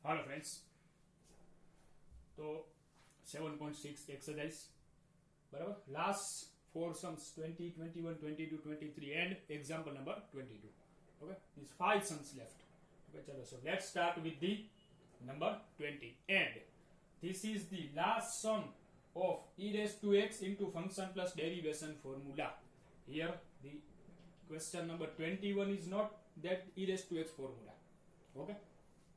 Hello friends, तो 7.6 exercise बराबर last four sums 20, 21, 22, 23 and example number 22. Okay, these 5 sums left. Okay, chalo, so let's start with the number 20 and this is the last sum of e raised to x into function plus derivation formula. Here the question number 21 is not that e raised to x formula. Okay,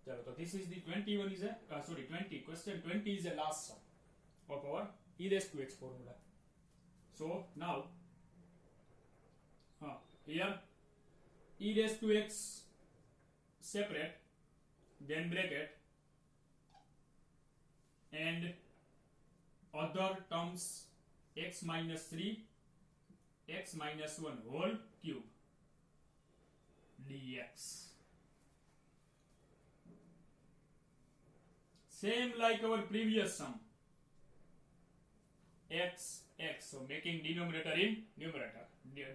chalo, so this is the 21 is a 20 question 20 is a last sum of our e raised to x formula. So now here e raised to x separate, then bracket and other terms x minus 3 x minus 1 whole cube dx. Same like our previous sum, x, so making denominator in numerator.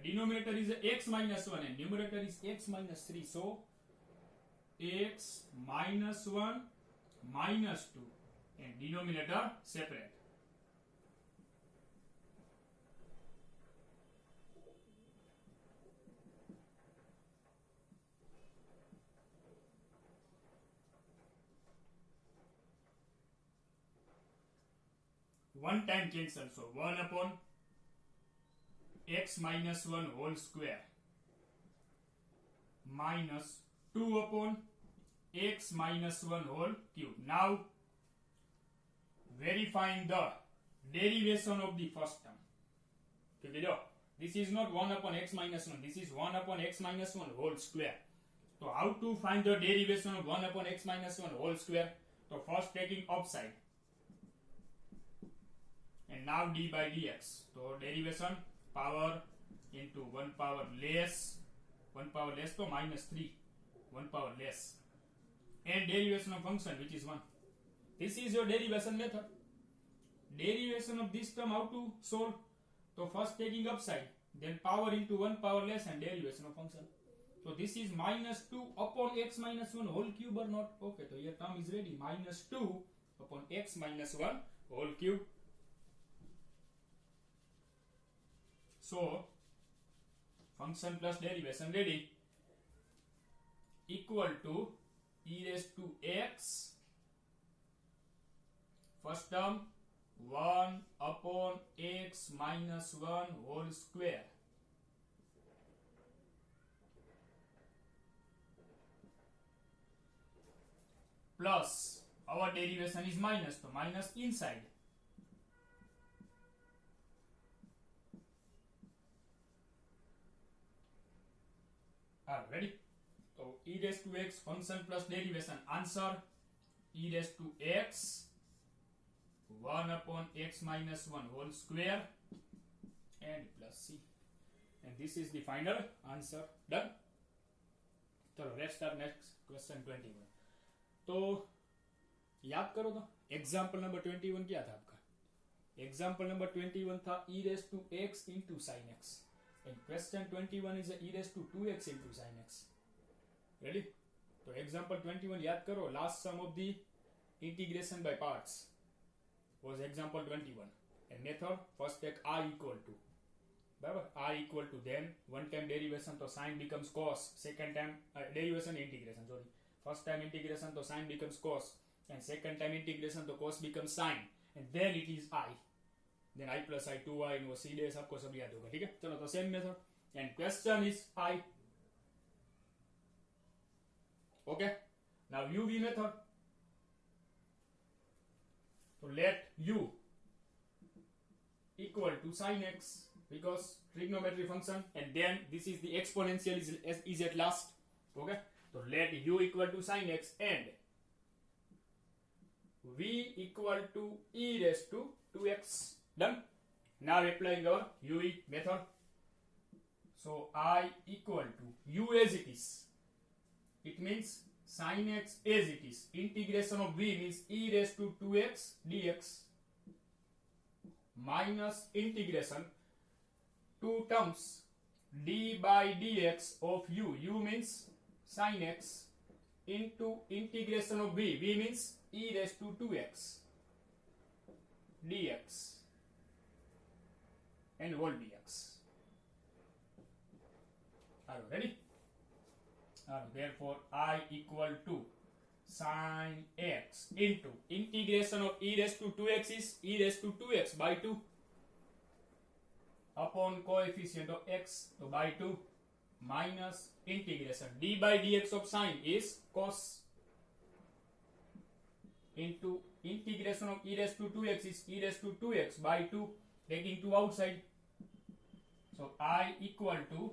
Denominator is x minus 1 and numerator is x minus 3. So x minus 1 minus 2 and denominator separate. One time cancel, so 1 upon x minus 1 whole square minus 2 upon x minus 1 whole cube. Now verifying the derivation of the first term. Okay, this is not 1 upon x minus 1, this is 1 upon x minus 1 whole square. So how to find the derivation of 1 upon x minus 1 whole square? So first taking upside and now d by dx. So derivation power into 1 power less so minus 3 1 power less and derivation of function which is 1. This is your derivation method. Derivation of this term how to solve? So first taking upside, then power into 1 power less and derivation of function. So this is minus 2 upon x minus 1 whole cube or not? Okay, so your term is ready. Minus 2 upon x minus 1 whole cube. So function plus derivation ready equal to e raised to x, first term 1 upon x minus 1 whole square plus our derivation is minus, so minus inside ready. So e raised to x function plus derivation answer e raised to x 1 upon x minus 1 whole square and plus c, and this is the final answer. Done. चलो let's start next question 21. तो याद करो तो example number 21 क्या था आपका? Example number 21 था e raised to x into sin x and question 21 is e raised to 2x into sin x. Ready? तो example 21 याद करो. Last sum of the integration by parts was example 21 and method first take r equal to बराबर r equal to, then one time derivation तो sin becomes cos, second time derivation integration sorry, first time integration तो sin becomes cos and second time integration तो cos becomes sin and then it is I, then I plus I 2i and वो c dash आपको सब याद होगा. ठीक है, चलो तो same method and question is I. Okay, now uv method. So let u equal to sin x because trigonometry function and then this is the exponential is at last. Okay, so let u equal to sin x and v equal to e raised to 2x. Done. Now applying our UE method. So I equal to u as it is. It means sin x as it is. Integration of v means e raised to 2x dx minus integration two terms d by dx of u. U means sin x into integration of v. V means e raised to 2x dx and whole dx. Are you ready? Therefore, I equal to sin x into integration of e raised to 2x is e raised to 2x by 2 upon coefficient of x, so by 2 minus integration d by dx of sine is cos into integration of e raised to 2x is e raised to 2x by 2, taking 2 outside. So I equal to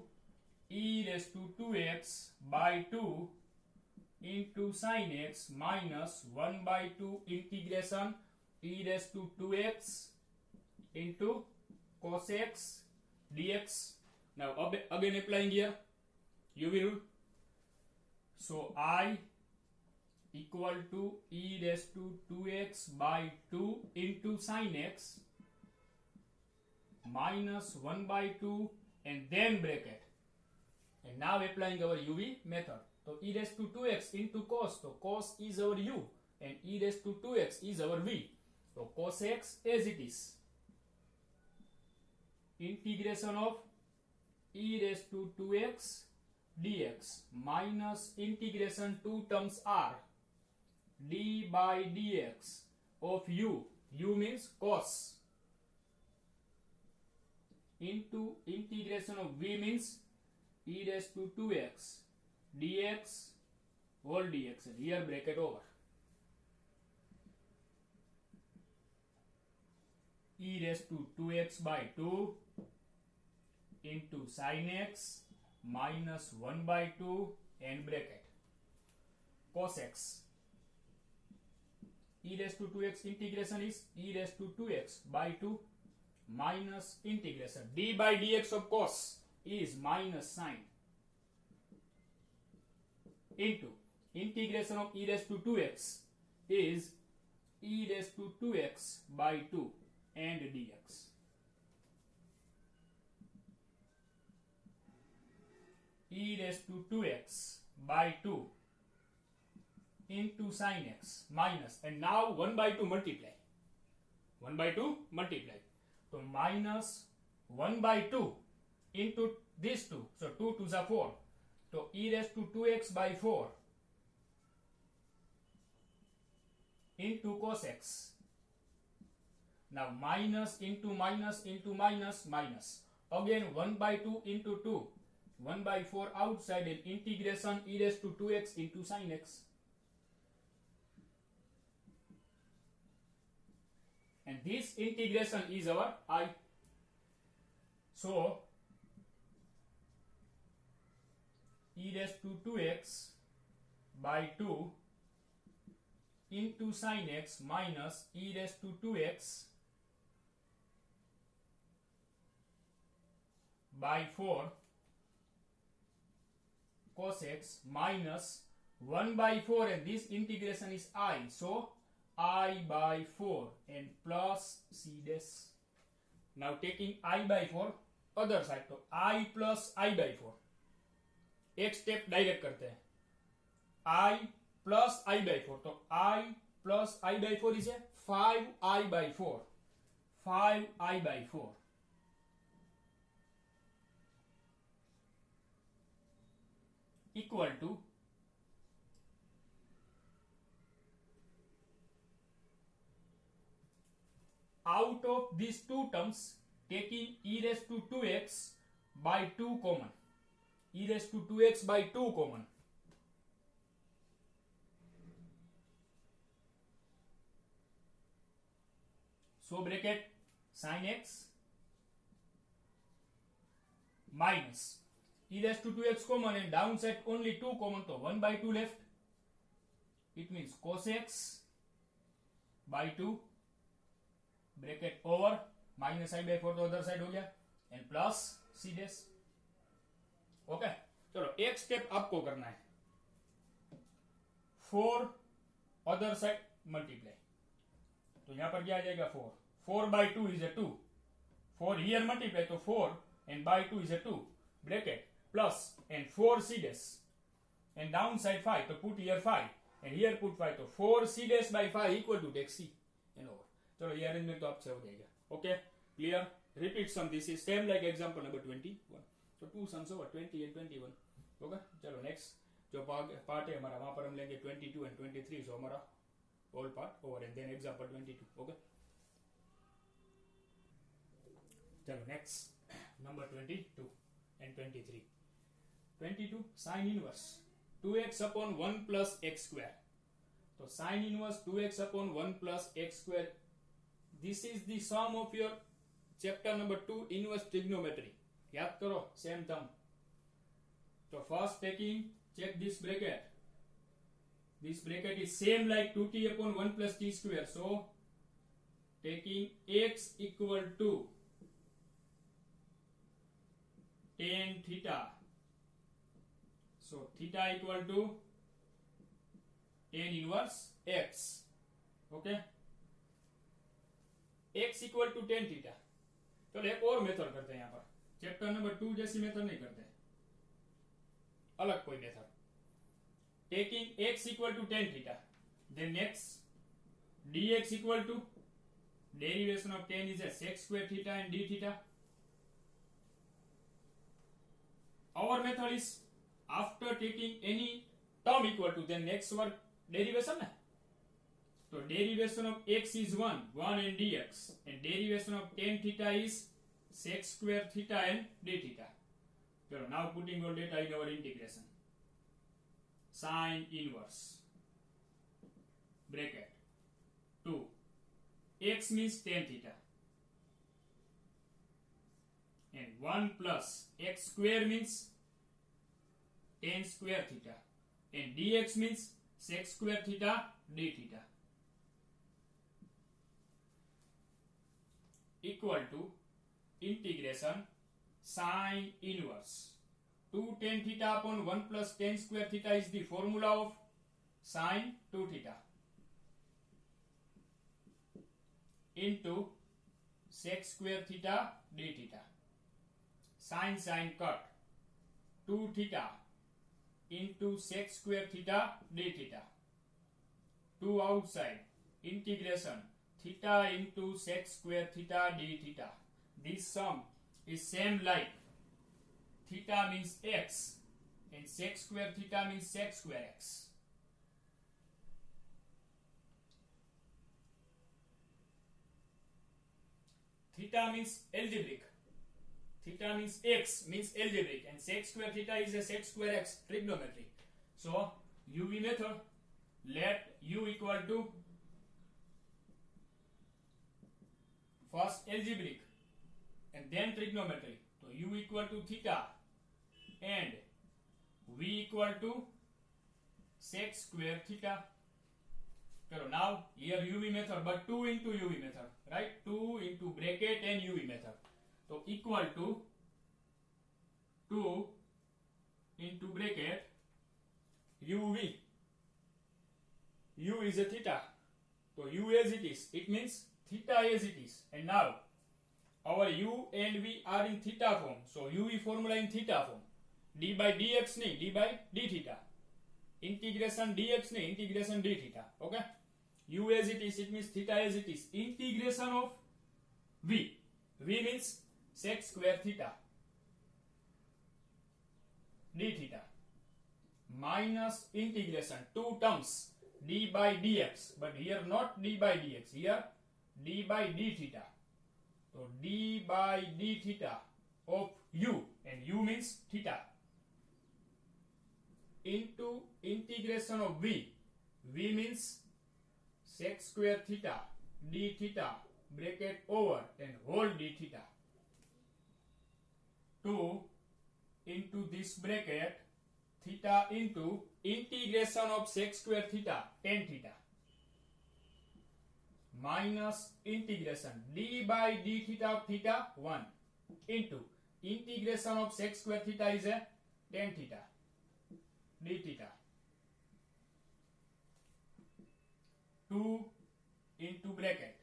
e raised to 2x by 2 into sin x minus 1 by 2 integration e raised to 2x into cos x dx. Now again applying here UV rule. So I equal to e raised to 2x by 2 into sin x minus 1 by 2 and then bracket. And now applying our UV method. So e raised to 2x into cos. So cos is our u and e raised to 2x is our v. So cos x as it is. Integration of e raised to 2x dx minus integration 2 terms are d by dx of u. U means cos into integration of v means e raised to 2x dx whole dx, and here bracket over. E raised to 2x by 2 into sin x minus 1 by 2 and bracket cos x. E raised to 2x integration is e raised to 2x by 2 minus integration d by dx of cos is minus sine into integration of e raised to 2x is e raised to 2x by 2 and dx. E raised to 2x by 2 into sin x minus, and now 1 by 2 multiply. 1 by 2 multiply. So minus 1 by 2 into these 2. So 2 2s are 4. So e raised to 2x by 4 into cos x. Now minus into minus into minus minus. Again 1 by 2 into 2. 1 by 4 outside and integration e raised to 2x into sin x. And this integration is our I. So e raised to 2x by 2 into sin x minus e raised to 2x by 4 cos x minus 1 by 4, and this integration is I. So I by 4 and plus c dash. Now taking I by 4 other side, तो I plus I by 4. एक step direct करते हैं. I plus I by 4, तो I plus I by 4 is 5I by 4. 5I by 4 equal to out of these two terms taking e raised to 2x by 2 common. E raised to 2x by 2 common. So bracket sin x minus e raised to 2x common and downside only 2 common, so 1 by 2 left. It means cos x by 2 bracket over minus I by 4 तो other side हो गया and plus c dash. Okay चलो एक step आपको करना है. 4 other side multiply, तो यहां पर क्या आ जाएगा 4. 4 by 2 is a 2. 4 here multiply, तो 4 and by 2 is a 2 bracket plus and 4 c dash and downside 5. So put here 5 and here put 5. So 4c dash by 5 equal to take c and over. So ये arrangement तो आपसे हो जाएगा. Okay, clear? Repeat sum. This is same like example number 21. So two sums over 20 and 21. Okay, चलो next जो part है हमारा वहाँ पर हम लेंगे 22 and 23. So हमारा whole part over and then example 22. Okay. चलो next number 22 and 23. 22 sin inverse 2x upon 1 plus x square. So sin inverse 2x upon 1 plus x square. This is the sum of your chapter number 2 inverse trigonometry. याद करो same term. So first taking check this bracket. This bracket is same like 2t upon 1 plus t square. So taking x equal to tan theta. So theta equal to tan inverse x. Okay. x equal to tan theta. चलो एक और method करते हैं यहाँ पर. Chapter number 2 जैसी method नहीं करते, अलग कोई method. Taking x equal to tan theta, then next dx equal to derivation of tan is a sec square theta and d theta. Our method is after taking any term equal to, then next work derivation na. So derivation of x is 1 and dx, and derivation of tan theta is sec square theta and d theta. So now putting all data in our integration. Sin inverse bracket 2 x means tan theta and 1 plus x square means tan square theta and dx means sec square theta d theta equal to integration sin inverse 2 tan theta upon 1 plus tan square theta is the formula of sin 2 theta into sec square theta d theta. Sin cut 2 theta into sec square theta d theta. 2 outside integration theta into sec square theta d theta. This sum is same like theta means x and sec square theta means sec square x. Theta means algebraic. Theta means x means algebraic and sec square theta is a sec square x trigonometry. So UV method, let u equal to first algebraic and then trigonometry. So u equal to theta and v equal to sec square theta. So now here UV method, but 2 into UV method, right? 2 into bracket and UV method. So equal to 2 into bracket UV. U is a theta. So u as it is. It means theta as it is. And now our u and v are in theta form. So UV formula in theta form. D by dx nahi, d by d theta. Integration dx nahi, integration d theta. Okay. U as it is, it means theta as it is. Integration of v. V means sec square theta d theta minus integration 2 terms d by dx, but here not d by dx, here d by d theta. So d by d theta of u, and u means theta, into integration of v. V means sec square theta d theta bracket over and whole d theta. 2 into this bracket theta into integration of sec square theta tan theta minus integration d by d theta of theta 1 into integration of sec square theta is a tan theta d theta. 2 into bracket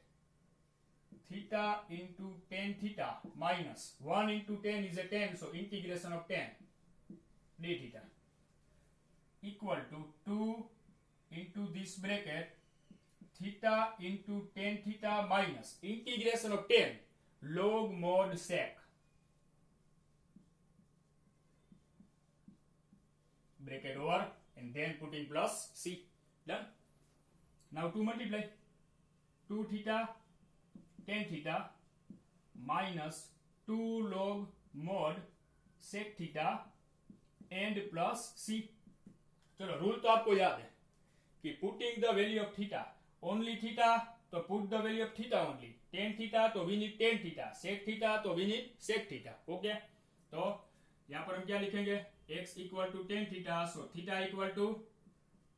theta into tan theta minus 1 into tan is a tan, so integration of tan d theta equal to 2 into this bracket theta into tan theta minus integration of tan log mod sec bracket over and then putting plus c. Done. Now to multiply 2 theta tan theta minus 2 log mod sec theta and plus c. चलो rule तो आपको याद है कि putting the value of theta only theta तो put the value of theta only tan theta तो we need tan theta sec theta तो we need sec theta. Okay तो यहां पर हम क्या लिखेंगे x equal to tan theta so theta equal to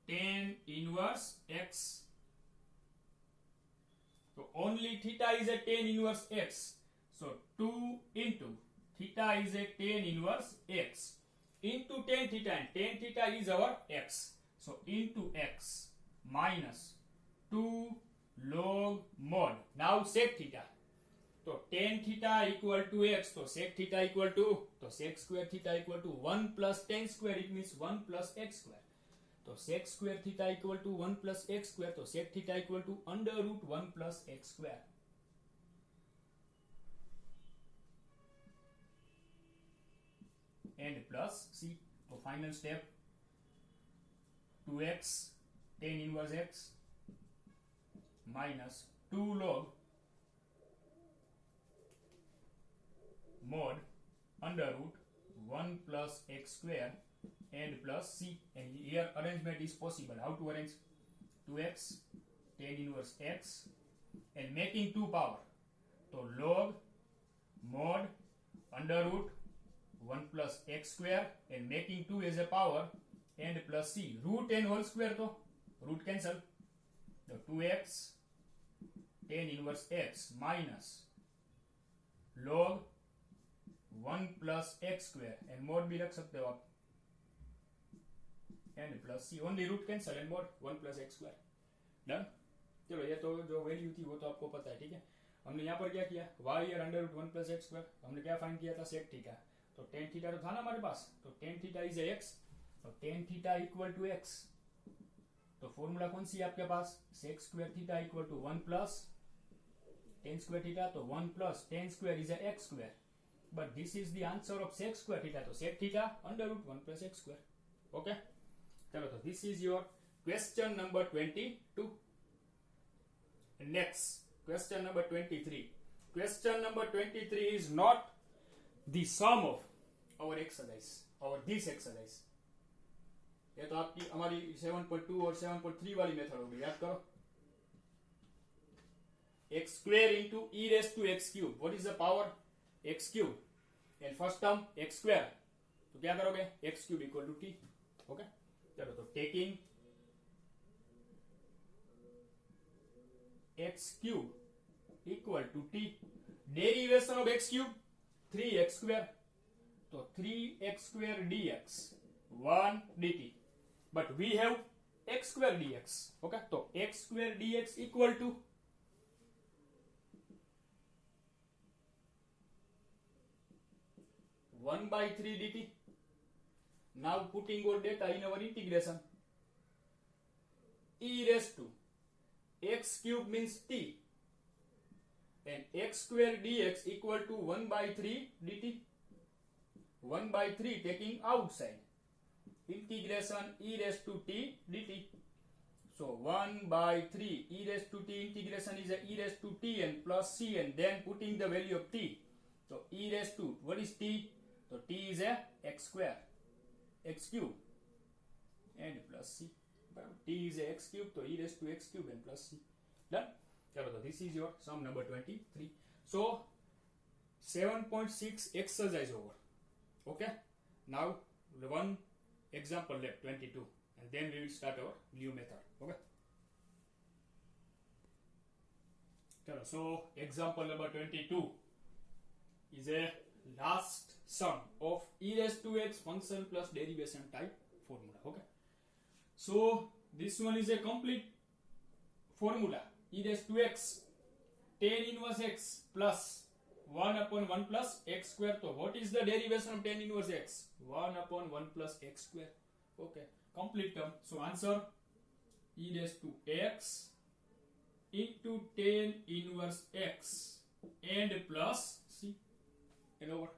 tan inverse x. तो only theta is a tan inverse x so 2 into theta is a tan inverse x into tan theta and tan theta is our x so into x minus 2 log mod now sec theta तो tan theta equal to x तो sec theta equal to तो sec square theta equal to 1 plus tan square it means 1 plus x square तो sec square theta equal to 1 plus x square तो sec theta equal to under root 1 plus x square. And plus c. So final step 2x tan inverse x minus 2 log mod under root 1 plus x square and plus c. And here arrangement is possible. How to arrange 2x tan inverse x and making 2 power. So log mod under root 1 plus x square and making 2 as a power and plus c. Root and whole square तो root cancel. So 2x tan inverse x minus log 1 plus x square and mod भी रख सकते हो आप and plus c. Only root cancel and mod 1 plus x square. Done. चलो ये तो जो वैल्यू थी वो तो आपको पता है. ठीक है हमने यहाँ पर क्या किया y और under root 1 plus x square हमने क्या फाइंड किया था सेक थीटा तो टेन थीटा तो था ना हमारे पास तो टेन थीटा इज एक्स तो tan theta equal to x तो फॉर्मूला कौन सी है आपके पास sec square theta equal to 1 plus tan square theta तो 1 plus tan square is x square but this is the answer of sec square theta तो sec theta under root 1 plus x square. Okay चलो तो this is your question number 22. Next question number 23. Question number 23 is not the sum of our exercise or this exercise. ये तो आपकी हमारी 7.2 और 7.3 वाली method होगी याद करो. x square into e raised to x cube. What is the power? x cube. And first term x square. तो क्या करोगे x cube equal to t. Okay चलो तो taking x cube equal to t derivation of x cube 3x square so 3x square dx 1 dt but we have x square dx okay so x square dx equal to 1 by 3 dt. Now putting all data in our integration e raised to x cube means t and x square dx equal to 1 by 3 dt. 1 by 3 taking outside integration e raised to t dt. So 1 by 3 e raised to t integration is a e raised to t and plus c and then putting the value of t. So e raised to what is t? So t is a x square x cube and plus c. T is a x cube so e raised to x cube and plus c. Done. चलो तो this is your sum number 23. So 7.6 exercise over. Okay. Now one example left 22 and then we will start our new method. Okay. चलो so example number 22 is a last sum of e raised to x function plus derivation type formula. Okay. So this one is a complete formula. E raised to x tan inverse x plus 1 upon 1 plus x square. So what is the derivation of tan inverse x? 1 upon 1 plus x square. Okay. complete term. So answer e raised to x into tan inverse x and plus c and over.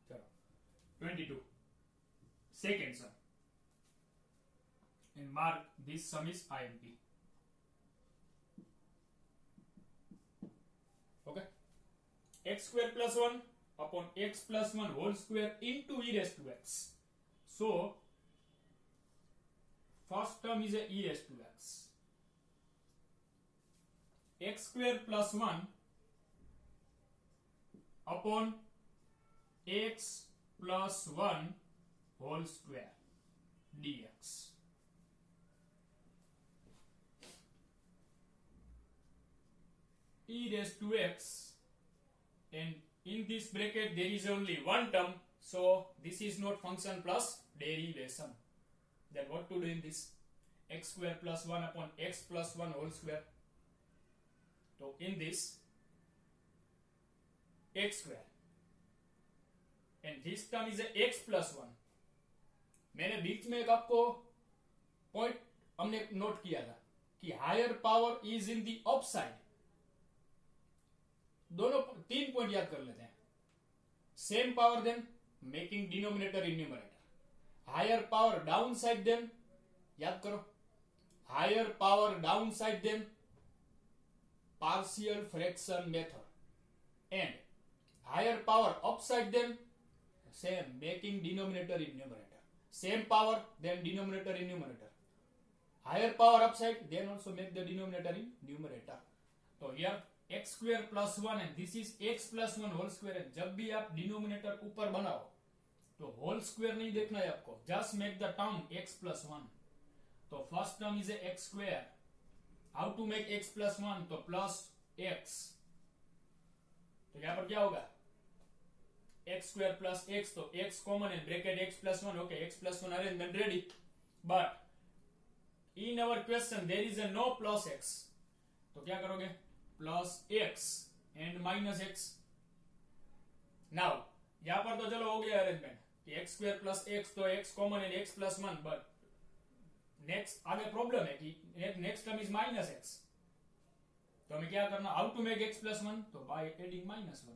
Chalo. 22. Second sum. And mark this sum is IMP. Okay. X square plus 1 upon x plus 1 whole square into e raised to x. So, first term is a e raised to x. X square plus 1 upon x plus 1 whole square dx. E raised to x, and in this bracket there is only one term, so this is not function plus derivation. Then what to do in this? X square plus 1 upon x plus 1 whole square. So in this x square and this term is a x plus 1. मैंने बीच में एक आपको point हमने note किया था कि higher power is in the up side. दोनों 3 point याद कर लेते हैं. Same power then making denominator in numerator. Higher power down side then याद करो. Higher power down side then partial fraction method, and higher power upside then same making denominator in numerator. Same power then denominator in numerator. Higher power upside then also make the denominator in numerator. So here x square plus 1 and this is x plus 1 whole square. And जब भी आप denominator ऊपर बनाओ तो whole square नहीं देखना है आपको. Just make the term x plus 1. तो first term is a x square. How to make x plus 1? तो plus x. तो यहां पर क्या होगा? x square plus x. तो x common and bracket x plus 1. Okay, x plus 1 arrangement ready. But in our question there is a no plus x. तो क्या करोगे? Plus x and minus x. Now यहां पर तो चलो हो गया अरेंजमेंट कि x square plus x तो x common and x plus 1. But next आगे प्रॉब्लम है कि next term is minus x. तो हमें क्या करना? How to make x plus 1? तो बाय एडिंग माइनस 1.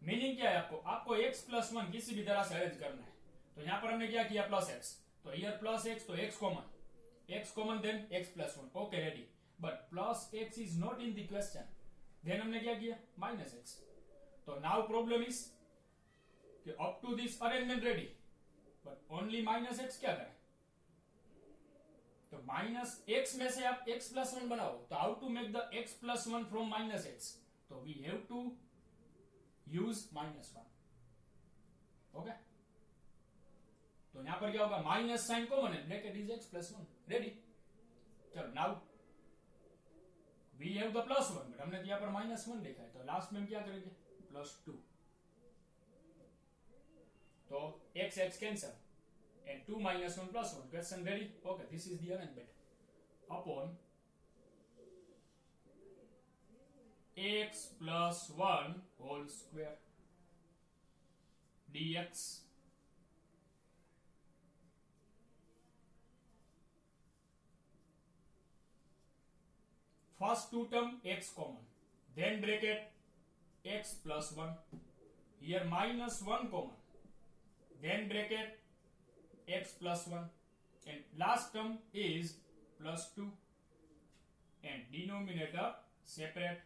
मीनिंग क्या है आपको एक्स प्लस 1 किसी भी तरह से अरेंज करना है. तो यहां पर हमने क्या किया? Plus x. तो हियर प्लस एक्स तो x common then x plus 1. Okay ready. But plus x is not in the question. Then हमने क्या किया? Minus x. तो नाउ प्रॉब्लम इज कि up to this arrangement ready but only minus x क्या करें? तो minus x में से आप एक्स प्लस 1 बनाओ. तो how to make the x plus 1 from minus x? तो we have to use minus 1. Okay. तो यहां पर क्या होगा? माइनस साइन कॉमन है. Bracket is x plus 1. Ready. चलो now we have the plus 1 but हमने यहां पर माइनस 1 लिखा है. तो लास्ट में हम क्या करेंगे? प्लस 2. तो x x cancel and 2 minus 1 plus 1. Question ready? Okay, this is the arrangement. Upon x plus 1 whole square dx. First two term x common. Then bracket x plus 1. Here minus 1 common. Then bracket x plus 1 and last term is plus 2 and denominator separate.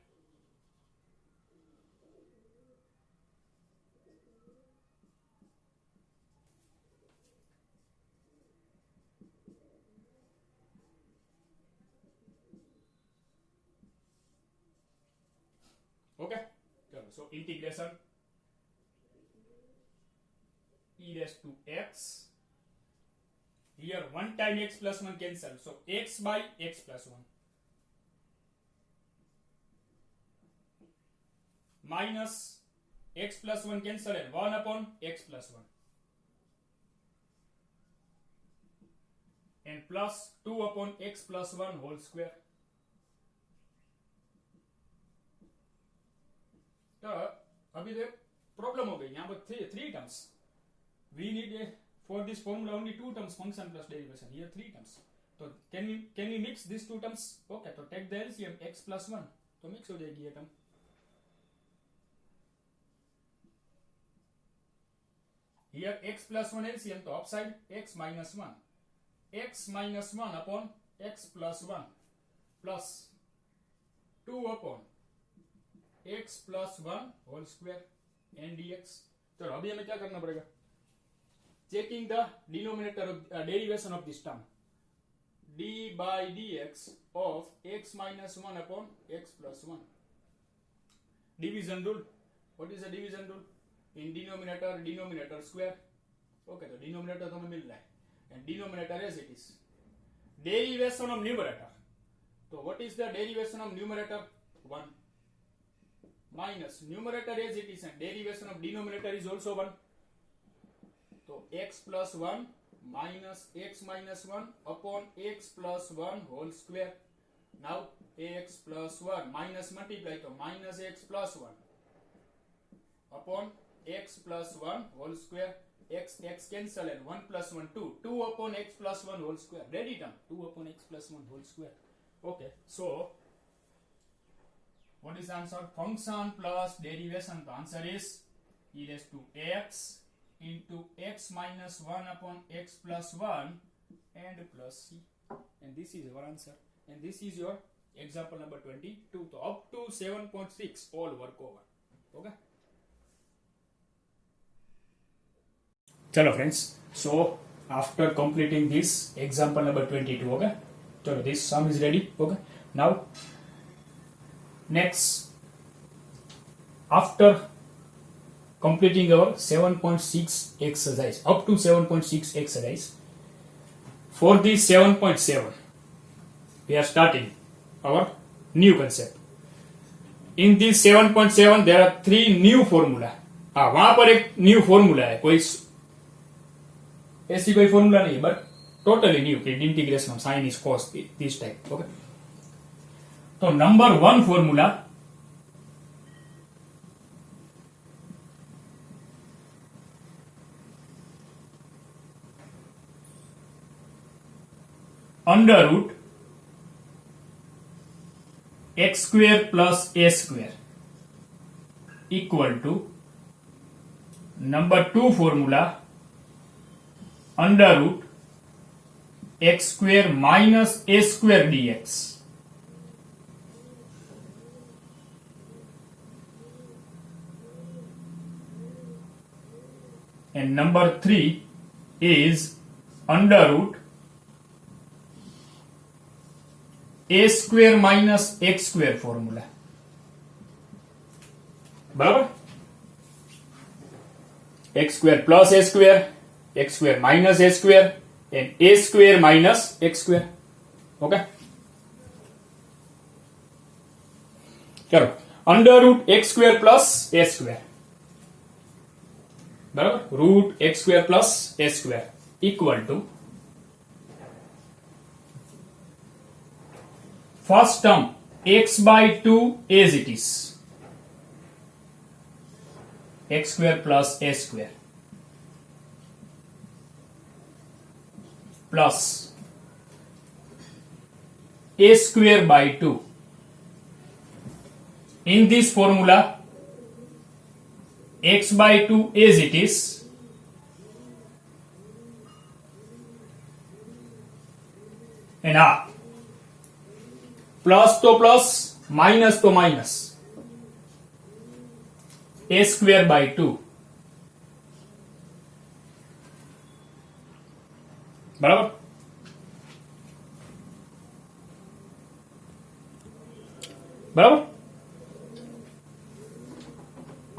Okay, so integration e raised to x. Here 1 time x plus 1 cancel. So x by x plus 1. Minus x plus 1 cancel and 1 upon x plus 1. And plus 2 upon x plus 1 whole square. तो अभी देख problem हो गई. यहाँ पर three terms. We need for this formula only two terms, function plus derivation. Here three terms. So can we mix these two terms? Okay, so take the LCM x plus 1. तो mix हो जाएगी ये term. Here x plus 1 LCM तो upside x minus 1. X minus 1 upon x plus 1 plus 2 upon x plus 1 whole square and dx. तो अभी हमें क्या करना पड़ेगा? Checking the denominator of derivation of this term. d by dx of x minus 1 upon x plus 1. Division rule. What is the division rule? In denominator square. Okay, so denominator तो हमें मिल रहा है and denominator as it is. Derivation of numerator. So what is the derivation of numerator? 1 minus numerator as it is and derivation of denominator is also 1. So x plus 1 minus x minus 1 upon x plus 1 whole square. Now x plus 1 minus multiply to minus x plus 1 upon x plus 1 whole square. X cancel and 1 plus 1 2 upon x plus 1 whole square. Ready term 2 upon x plus 1 whole square. Okay, so what is the answer? Function plus derivation. The answer is e raised to x into x minus 1 upon x plus 1 and plus c. And this is your answer. And this is your example number 22. So up to 7.6 all work over. Okay. Chalo friends. So after completing this example number 22, okay. So this sum is ready. Okay. Now next, after completing our 7.6 exercise, up to 7.6 exercise, for this 7.7 we are starting our new concept. In this 7.7 there are three new formula. वहां पर एक new formula है, कोई ऐसी कोई formula नहीं, but totally new, integration of sine is cos this type. Okay, तो number 1 formula under root x square plus a square equal to number 2 formula under root x square minus a square dx. And number 3 is under root a square minus x square formula. बराबर, x square plus a square, x square minus a square and a square minus x square. Okay, चलो under root x square plus a square बराबर root x square plus a square equal to first term x by 2 as it is, x square plus a square plus a square by 2. In this formula x by 2 as it is and plus तो plus minus तो minus a square by 2 बराबर. बराबर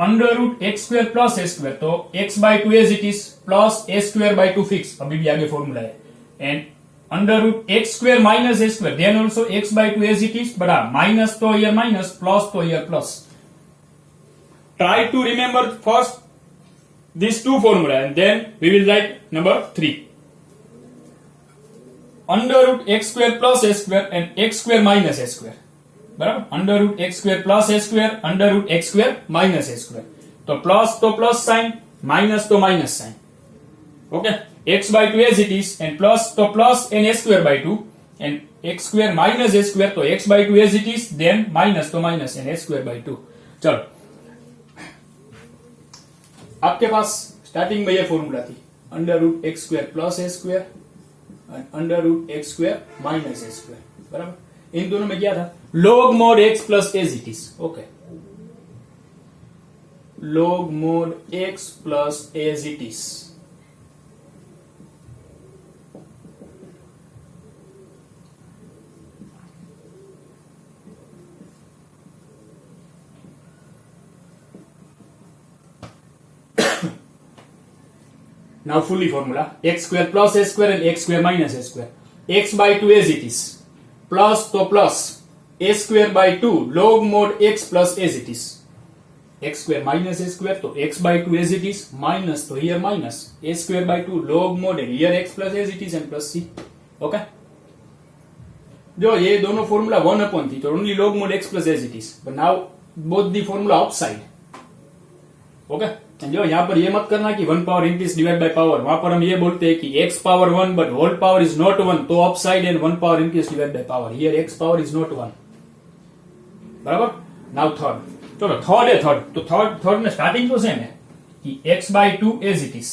under root x square plus a square, तो x by 2 as it is plus a square by 2 fix, अभी भी आगे formula है. And under root x square minus a square, then also x by 2 as it is, but minus to here minus, plus to here plus. Try to remember first these two formula and then we will write number 3. Under root x square plus a square and x square minus a square. बराबर, under root x square plus a square, under root x square minus a square. तो plus to plus sign, minus to minus sign. Okay. x by 2 as it is, and plus to plus and a square by 2, and x square minus a square, तो x by 2 as it is, then minus तो minus and a square by 2. चलो, आपके पास starting में ये formula थी under root x square plus a square under root x square minus a square, बराबर. इन दोनों में क्या था? log mod x plus as it is. Okay, log mod x plus as it is. Now fully formula x square plus a square and x square minus a square. X by 2 as it is, plus to plus a square by 2 log mod x plus as it is. X square minus a square, तो x by 2 as it is, minus तो here minus a square by 2 log mod and here x plus as it is and plus c. Okay, जो ये दोनों formula 1 upon थी, तो only log mod x plus as it is, but now both the formula upside. Okay, जो यहाँ पर ये मत करना कि 1 power increase divide by power, वहां पर हम ये बोलते हैं कि x power 1 but whole power is not 1, तो upside and 1 power increase divide by power, here x power is not 1, बराबर. नाउ थर्ड, चलो थर्ड है थर्ड, तो थर्ड में स्टार्टिंग तो सेम है कि x by 2 as it is.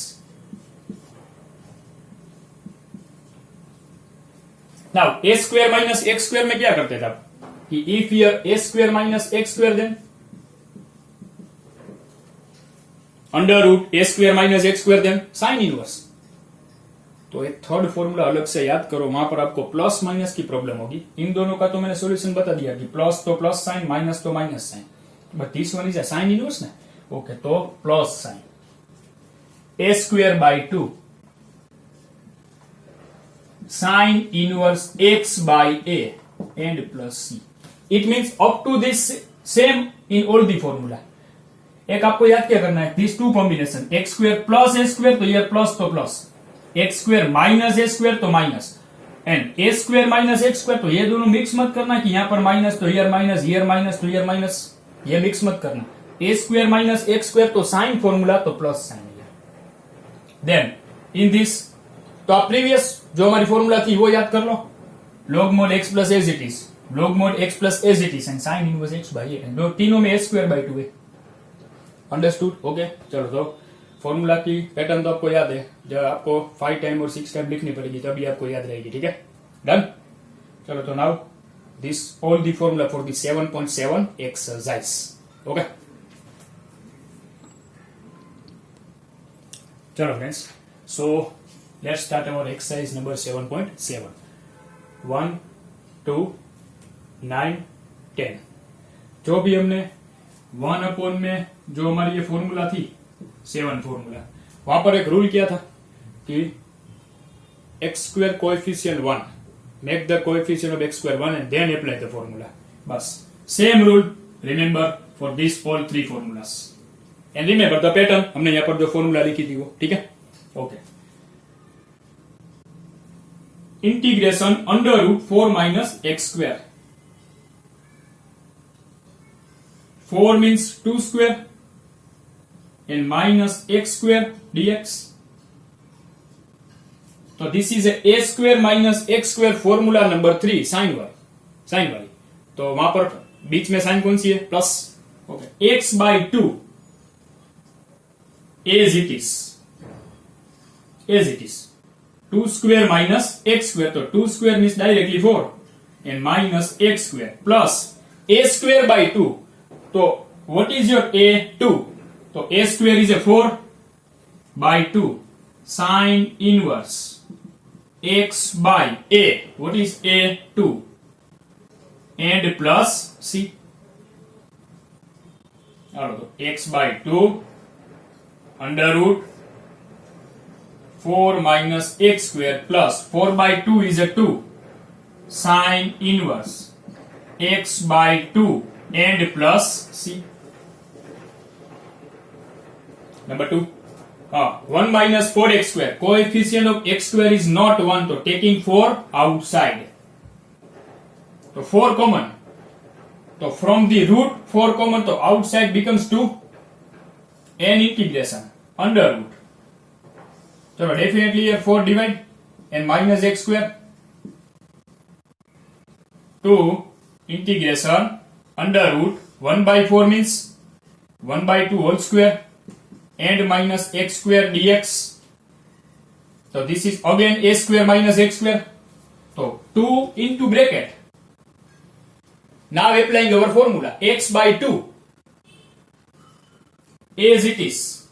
Now a square minus x square में क्या करते थे आप कि if here a square minus x square then under root a square minus x square then sine inverse. तो एक थर्ड फॉर्मूला अलग से याद करो, वहां पर आपको प्लस माइनस की प्रॉब्लम होगी. इन दोनों का तो मैंने सॉल्यूशन बता दिया कि प्लस तो प्लस साइन, माइनस तो minus sine, but this one is a sine inverse ना. ओके, तो plus sine a square by 2 sine inverse x by a and plus c. It means up to this same in all the formula. एक आपको याद क्या करना है, this two combination x square plus a square, तो ये plus तो plus, x square minus a square तो minus, and A square minus x square, तो ये दोनों मिक्स मत करना कि यहाँ पर माइनस तो हियर माइनस, हियर माइनस तो हियर माइनस, ये मिक्स मत करना. A square minus x square तो साइन फॉर्मूला, तो plus sine. Then in this, तो आप प्रीवियस जो हमारी फॉर्मूला थी वो याद कर लो, log mod x plus as it is, log mod x plus as it is and sine inverse x by a, दो तीनों में ए स्क्वायर बाय 2 है. अंडरस्टूड. ओके, चलो तो फॉर्मूला की पैटर्न तो आपको याद है, जब आपको 5 टाइम और 6 टाइम लिखनी पड़ेगी तभी आपको याद रहेगी. ठीक है, डन. चलो तो now this all the formula for the 7.7 exercise. Okay, चलो friends, so let's start our exercise number 7.7. 1, 2, 9, 10. जो भी हमने 1 अपॉन में जो हमारी ये फॉर्मूला थी 7 फॉर्मूला, वहां पर एक रूल किया था कि x square coefficient 1, make the coefficient of x square 1 and then apply the formula. बस same rule remember for this all 3 formulas and remember the pattern. हमने यहाँ पर जो फॉर्मूला लिखी थी वो, ठीक है. Okay, integration under root 4 minus x square. 4 means 2 square and minus x square dx. So this is a square minus x square formula number 3 sin वाली. तो वहां पर बीच में साइन कौन सी है? Plus. Okay, x by 2 as it is 2 square minus x square, तो 2 square means directly 4 and minus x square plus a square by 2. तो what is your a? 2. तो a square is a 4 by 2 sin inverse x by a. What is a? 2 and plus c. तो x by 2 under root 4 minus x square plus 4 by 2 is a 2 sin inverse x by 2 and plus c. Number 2, 1 minus 4x square. Coefficient of x square is not 1, so taking 4 outside. So 4 common. So from the root 4 common, so outside becomes 2 and integration under root चलो definitely here 4 divide and minus x square to integration under root 1 by 4 means 1 by 2 whole square and minus x square dx. So this is again a square minus x square. So 2 into bracket. Now applying our formula x by 2 as it is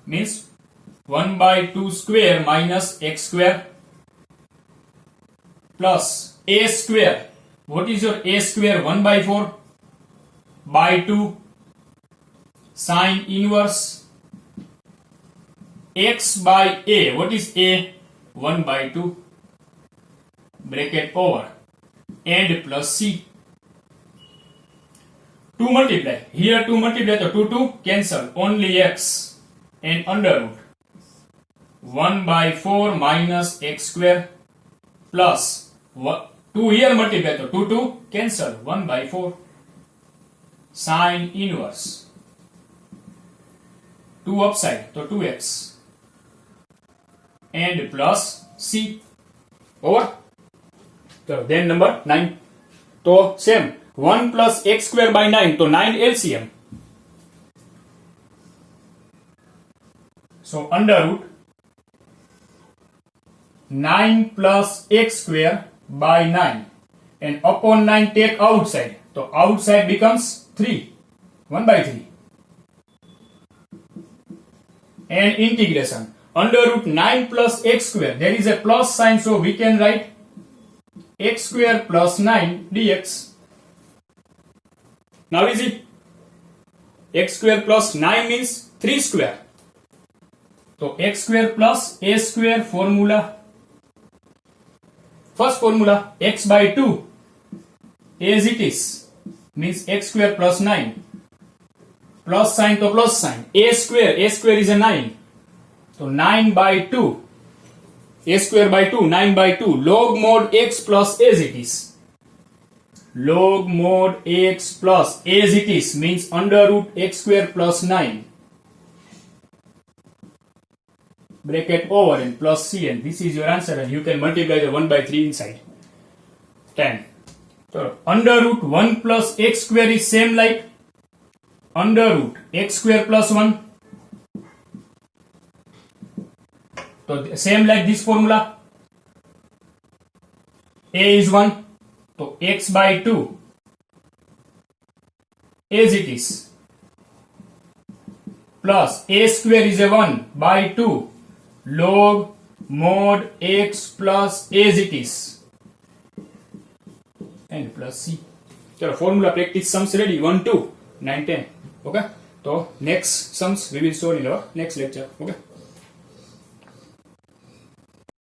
means 1 by 2 square minus x square plus a square. What is your a square? 1 by 4 by 2 sine inverse x by a. What is a? 1 by 2 bracket over and plus c. 2 multiply. Here 2 multiply, so 2 2 cancel. Only x and under root 1 by 4 minus x square plus 2 here multiply, so 2 2 cancel. 1 by 4 sine inverse 2 upside, so 2x and plus c over. So then number 9. So same 1 plus x square by 9, so 9 LCM. So under root 9 plus x square by 9 and upon 9 take outside. So outside becomes 3, 1 by 3 and integration under root 9 plus x square. There is a plus sign, so we can write x square plus 9 dx. Now easy. X square plus 9 means 3 square. So x square plus a square formula. First formula x by 2 as it is means x square plus 9 plus sign to plus sign. A square is a 9. So 9 by 2 a square by 2 9 by 2 log mod x plus as it is. Log mod x plus as it is means under root x square plus 9 bracket over and plus c, and this is your answer, and you can multiply the 1 by 3 inside. 10. So under root 1 plus x square is same like under root x square plus 1. So same like this formula. A is 1, so x by 2 as it is plus a square is a 1 by 2 log mod x plus as it is and plus c. चलो formula practice sums ready 1 2 9 10. Okay, so next sums we will show in our next lecture. Okay.